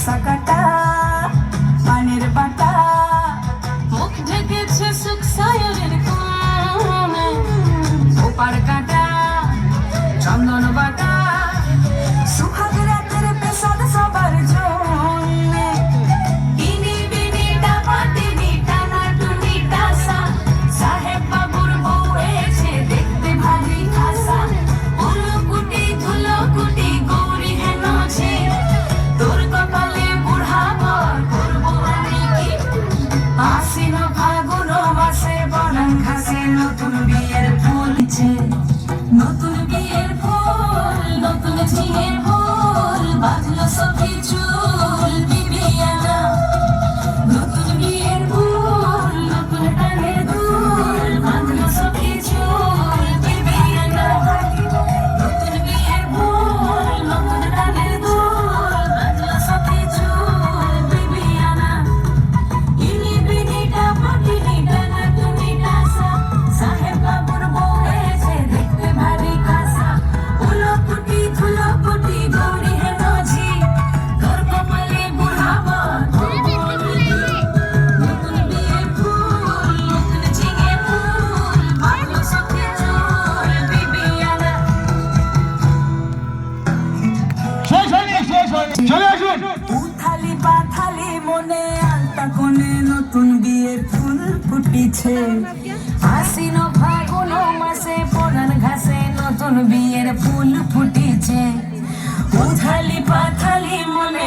নকশা কাটা পানের বাটা মুখ ঢেকেছে সুখ সায়রের কোণে ওপার কাটা চন্দন বাটা সুহাগ রাতের পেশাদ সবার জন্যে ইনি বিনি ডাপাটিনি টানা টুনি টাসা সাহেব বাবুর বউ এসে দেখতে ভারী খাসা উলুকুটি ধুলকুটি গৌরী হেন ঝি তোর কপালে বুড়া বর করবো আমি কি আশ্বিন ফাগুন মাসে বনান ঘাসে নতুন বিয়ের ফুলছে নতুন বিয়ের ফুল নতুন ঝিঙে ফুল বাঁধলো সখী চুল বিবিয়ানা নতুন বিয়ের ফুল নতুন টানের দুল বাঁধলো সখী চুল বিবিয়ানা নতুন বিয়ের ফুল নতুন টানের দুল বাঁধলো সখী চুল বিবিয়ানা ইনি বিনিটা পাটিনি টানা তুমি টাসা সাহেব বাবুর বউ এসে দেখতে ভারী খাসা উলকুটি ধুলকুটি গৌরী হেন ঝি তোর কপালে বুড়াবো নতুন বিয়ের ফুল নতুন ঝিঙে ফুল বাঁধলো সখী চুল বিবিয়ানা চলে আসুন। উথালি পাথালি মনে আলতা কোণে নতুন বিয়ের ফুল ফুটিছে আশ্বিন ফাগুন মাসে পরান ঘাসে নতুন বিয়ের ফুল ফুটিছে উথালি পাথালি মনে